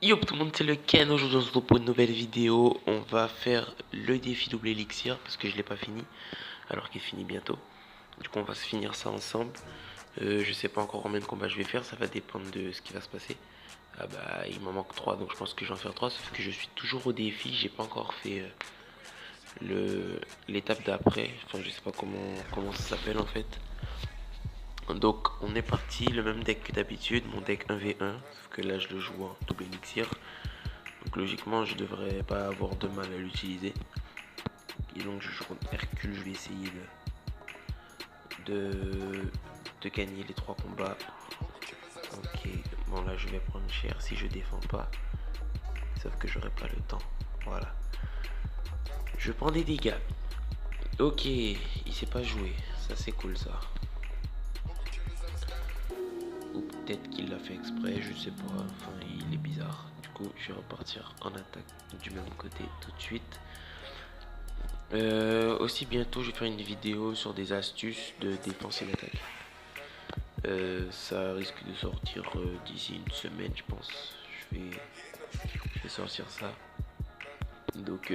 Yo tout le monde, c'est le Ken. Aujourd'hui on se retrouve pour une nouvelle vidéo. On va faire le défi double élixir parce que je l'ai pas fini alors qu'il finit bientôt. Du coup on va se finir ça ensemble. Je sais pas encore combien de combats je vais faire, ça va dépendre de ce qui va se passer. Ah bah il m'en manque 3 donc je pense que je vais en faire 3 sauf que je suis toujours au défi, j'ai pas encore fait l'étape d'après. Enfin je sais pas comment ça s'appelle en fait. Donc on est parti, le même deck que d'habitude, mon deck 1v1, sauf que là je le joue en double élixir. Donc logiquement je devrais pas avoir de mal à l'utiliser. Et donc je joue contre Hercule, je vais essayer de gagner les 3 combats. Ok, bon là je vais prendre cher si je défends pas. Sauf que j'aurai pas le temps. Voilà. Je prends des dégâts. Ok, il sait pas jouer. Ça c'est cool ça. Ou peut-être qu'il l'a fait exprès, je sais pas. Enfin il est bizarre. Du coup je vais repartir en attaque du même côté tout de suite. Aussi bientôt je vais faire une vidéo sur des astuces de défense et d'attaque. Ça risque de sortir d'ici une semaine je pense. Je vais sortir ça. Donc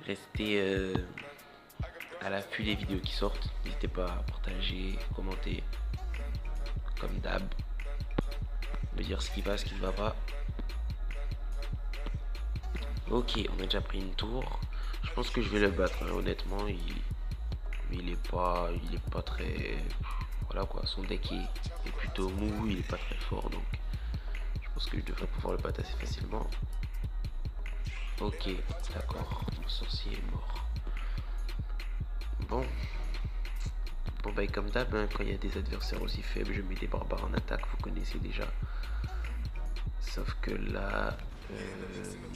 restez à l'affût des vidéos qui sortent. N'hésitez pas à partager, commenter. Comme d'hab. Me dire ce qui va, ce qui ne va pas. Ok, on a déjà pris une tour. Je pense que je vais le battre, hein. Honnêtement, il est pas très. Voilà quoi, son deck est plutôt mou, il est pas très fort donc je pense que je devrais pouvoir le battre assez facilement. Ok, d'accord, mon sorcier est mort. Bon, bah comme d'hab, hein, quand il y a des adversaires aussi faibles, je mets des barbares en attaque, vous connaissez déjà. Sauf que là,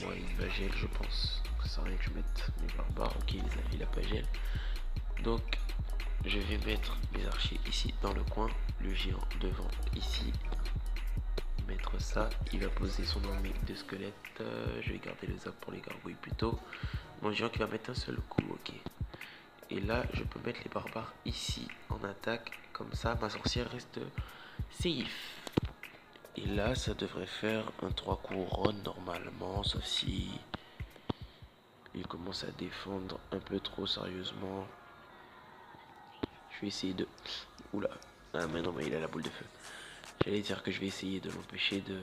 moi il va gel je pense. Ça sert à rien que je mette mes barbares, ok il a pas gel. Donc je vais mettre mes archers ici dans le coin, le géant devant ici. Mettre ça, il va poser son armée de squelettes. Je vais garder le zap pour les gargouilles plutôt. Mon géant qui va mettre un seul coup, ok. Et là, je peux mettre les barbares ici en attaque. Comme ça, ma sorcière reste safe. Et là, ça devrait faire un 3 couronnes normalement, sauf si il commence à défendre un peu trop sérieusement. Je vais essayer de... Oula. Ah mais non, mais il a la boule de feu. J'allais dire que je vais essayer de l'empêcher de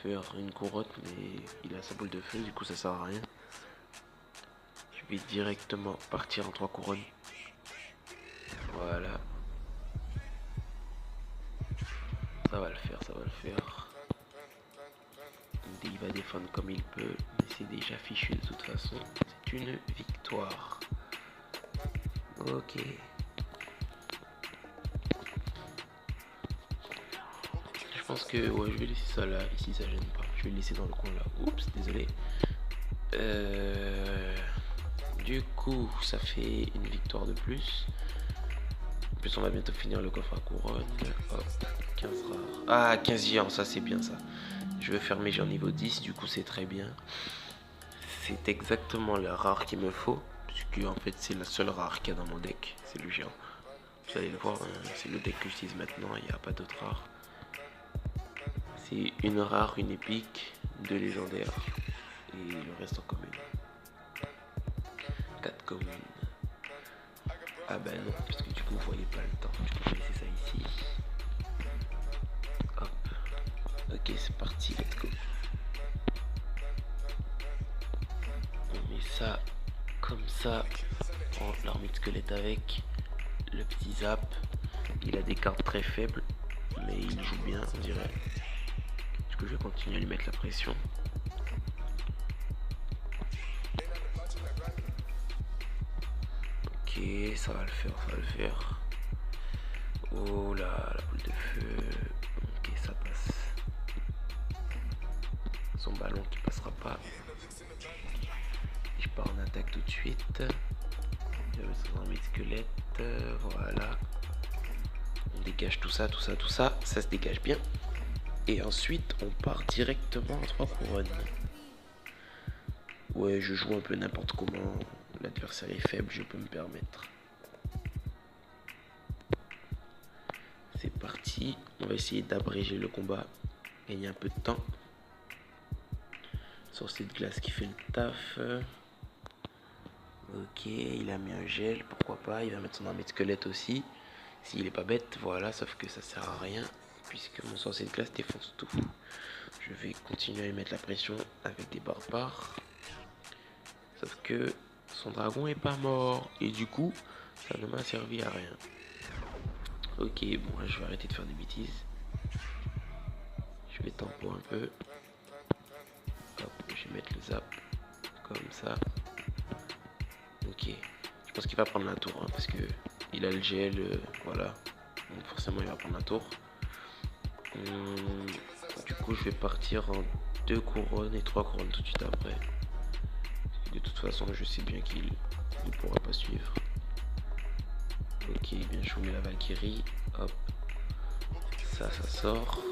faire une couronne, mais il a sa boule de feu, du coup ça sert à rien. Je vais directement partir en 3 couronnes. Voilà. Ça va le faire, ça va le faire. Il va défendre comme il peut, mais c'est déjà fichu de toute façon. C'est une victoire. Ok. Je pense que ouais, je vais laisser ça là. Ici, ça gêne pas. Je vais le laisser dans le coin là. Oups, désolé. Du coup, ça fait une victoire de plus. En plus, on va bientôt finir le coffre à couronne. Hop, 15 rares. Ah, 15 géants, ça c'est bien ça. Je vais faire mes géants niveau 10, du coup c'est très bien. C'est exactement la rare qu'il me faut. Puisque en fait c'est la seule rare qu'il y a dans mon deck. C'est le géant. Vous allez le voir, hein, c'est le deck que j'utilise maintenant, il n'y a pas d'autre rare. C'est une rare, une épique, 2 légendaires. Et le reste en commune. 4 communes. Ah bah non, parce que du coup vous voyez pas le temps. Du coup je vais laisser ça ici. Hop. Ok, c'est parti, let's go. On met ça comme ça. On prend l'armée de squelette avec. Le petit zap. Il a des cartes très faibles. Mais il joue bien, on dirait. Du coup je vais continuer à lui mettre la pression. Ok, ça va le faire, ça va le faire. Oh là, la boule de feu. Ok, ça passe. Son ballon qui passera pas. Je pars en attaque tout de suite. Il va son armée de squelette. Voilà. On dégage tout ça, tout ça, tout ça. Ça se dégage bien. Et ensuite, on part directement en 3 couronnes. Ouais, je joue un peu n'importe comment. L'adversaire est faible, je peux me permettre. C'est parti. On va essayer d'abréger le combat. Gagner un peu de temps. Sorcier de glace qui fait le taf. Ok, il a mis un gel, pourquoi pas. Il va mettre son armée de squelette aussi. S'il est pas bête, voilà, sauf que ça sert à rien. Puisque mon sorcier de glace défonce tout. Je vais continuer à lui mettre la pression avec des barbares. Sauf que son dragon est pas mort. Et du coup, ça ne m'a servi à rien. Ok, bon, là, je vais arrêter de faire des bêtises. Je vais tempo un peu. Hop, je vais mettre le zap. Comme ça. Ok. Je pense qu'il va prendre la tour. Hein, parce que il a le gel. Voilà. Donc forcément, il va prendre la tour. Du coup, je vais partir en 2 couronnes et 3 couronnes tout de suite après. De toute façon, je sais bien qu'il ne pourra pas suivre. Ok, bien joué la Valkyrie. Hop. Ça sort.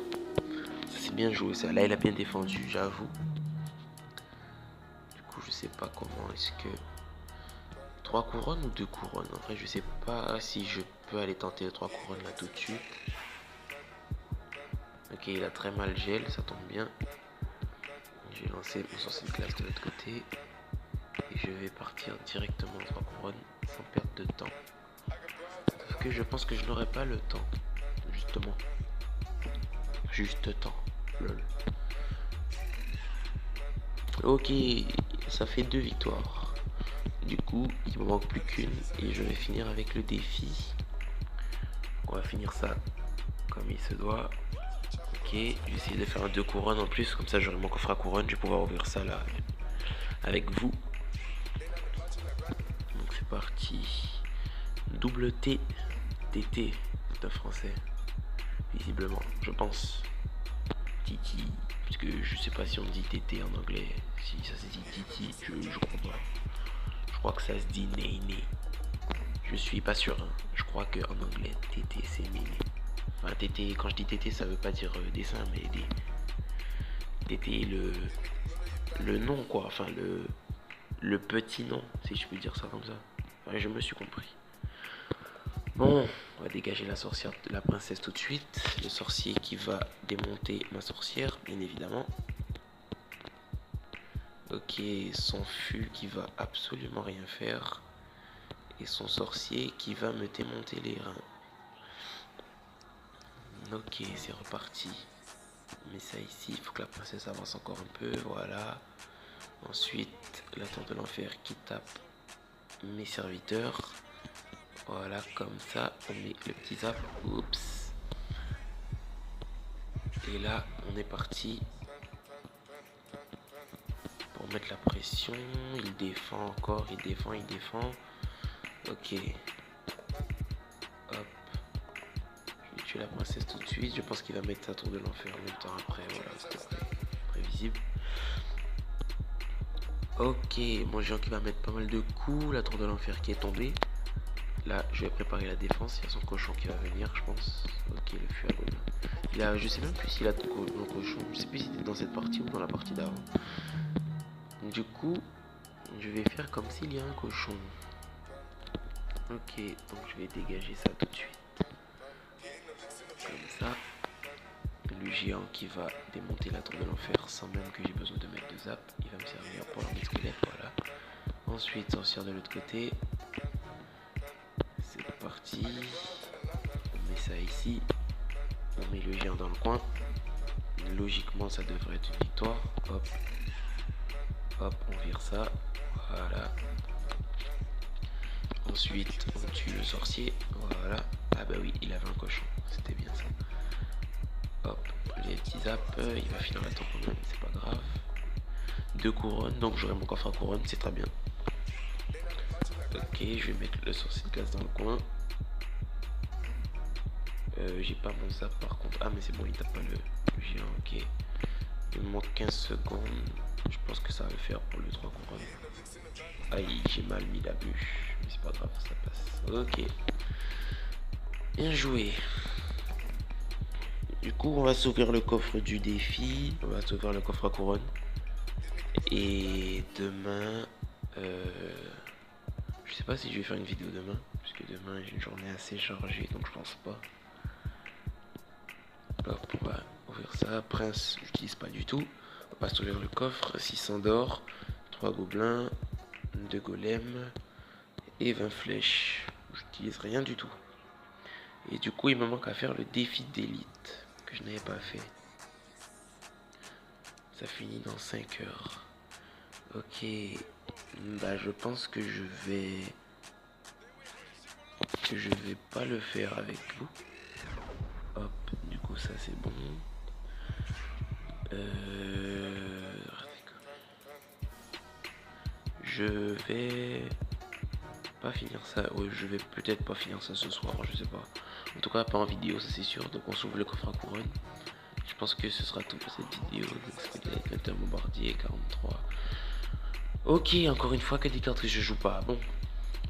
Ça, c'est bien joué. Ça. Là, il a bien défendu, j'avoue. Du coup, je sais pas comment est-ce que... 3 couronnes ou 2 couronnes? En vrai, je sais pas si je peux aller tenter les 3 couronnes là tout de suite. Ok, il a très mal gel, ça tombe bien. Je vais lancer mon sorcier de glace de l'autre côté. Et je vais partir directement en 3 couronnes sans perdre de temps. Sauf que je pense que je n'aurai pas le temps. Justement. Juste temps. Lol. Ok, ça fait 2 victoires. Du coup, il me manque plus qu'une. Et je vais finir avec le défi. On va finir ça comme il se doit. Ok, je vais essayer de faire un 2 couronnes en plus. Comme ça, j'aurai mon coffre à couronne. Je vais pouvoir ouvrir ça là avec vous. Donc c'est parti. Double T. TT, c'est un français. Visiblement, je pense. Titi. Parce que je sais pas si on dit TT en anglais. Si ça se dit Titi, je crois pas. Je crois que ça se dit néné. Je suis pas sûr. Hein. Je crois que en anglais, TT c'est néné. Enfin, TT, quand je dis TT, ça veut pas dire dessin, mais TT le nom quoi. Enfin, le petit nom, si je peux dire ça comme ça. Enfin, je me suis compris. Bon, on va dégager la sorcière, la princesse tout de suite. Le sorcier qui va démonter ma sorcière, bien évidemment. Ok, son fût qui va absolument rien faire. Et son sorcier qui va me démonter les reins. Ok, c'est reparti. Mais ça ici, il faut que la princesse avance encore un peu, voilà. Ensuite, la tour de l'enfer qui tape mes serviteurs. Voilà, comme ça, on met le petit zap. Oups. Et là, on est parti pour mettre la pression. Il défend encore, il défend. Ok. Hop. Je vais tuer la princesse tout de suite. Je pense qu'il va mettre sa tour de l'enfer en même temps après. Voilà, c'était prévisible. Ok, mon géant qui va mettre pas mal de coups. La tour de l'enfer qui est tombée. Là, je vais préparer la défense. Il y a son cochon qui va venir, je pense. Ok, le fût à je sais même plus s'il a mon cochon. Je sais plus si c'était dans cette partie ou dans la partie d'avant. Du coup, je vais faire comme s'il y a un cochon. Ok, donc je vais dégager ça tout de suite. Comme ça. Le géant qui va démonter la tour de l'enfer sans même que j'ai besoin de mettre de zap. Il va me servir pour l'armée squelette, voilà. Ensuite, sorcière de l'autre côté. C'est parti. On met ça ici. On met le géant dans le coin. Logiquement, ça devrait être une victoire. Hop. Hop, on vire ça. Voilà. Ensuite, on tue le sorcier. Voilà. Ah bah oui, il avait un cochon. C'était bien ça. Hop, les petits zaps. Il va finir la tour quand même, c'est pas grave. 2 couronnes, donc j'aurai mon coffre à couronne, c'est très bien. Ok, je vais mettre le sorcier de glace dans le coin. J'ai pas mon zap par contre. Ah mais c'est bon, il tape pas le géant, ok. Il me manque 15 secondes. Je pense que ça va le faire pour le 3 couronnes. Aïe, j'ai mal mis la bûche. Mais c'est pas grave, ça passe. Ok. Bien joué. Du coup, on va s'ouvrir le coffre du défi. On va s'ouvrir le coffre à couronne. Et demain... je sais pas si je vais faire une vidéo demain. Parce que demain, j'ai une journée assez chargée. Donc je pense pas. Hop, on va ouvrir ça. Prince, j'utilise pas du tout. On va s'ouvrir le coffre. 600 d'or, 3 gobelins, 2 golems et 20 flèches. J'utilise rien du tout. Et du coup, il me manque à faire le défi d'élite que je n'avais pas fait. Ça finit dans 5 heures. Ok. Bah, je pense que je vais pas le faire avec vous. Hop, du coup ça c'est bon. Je vais pas finir ça. Ouais, je vais peut-être pas finir ça ce soir, je sais pas. En tout cas pas en vidéo, ça c'est sûr. Donc on s'ouvre le coffre à couronne. Je pense que ce sera tout pour cette vidéo. Donc squelette, metteur bombardier, 43. Ok, encore une fois que des cartes que je joue pas. Bon,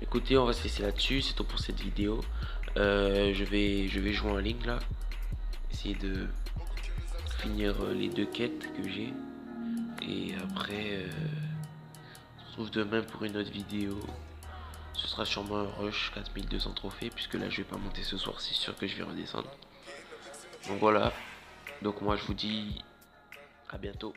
écoutez, on va se laisser là-dessus. C'est tout pour cette vidéo. Je vais jouer en ligne là. Essayer de finir les 2 quêtes que j'ai. Et après, on se retrouve demain pour une autre vidéo. Ce sera sûrement un rush 4200 trophées. Puisque là, je vais pas monter ce soir. C'est sûr que je vais redescendre. Donc voilà. Donc moi, je vous dis à bientôt.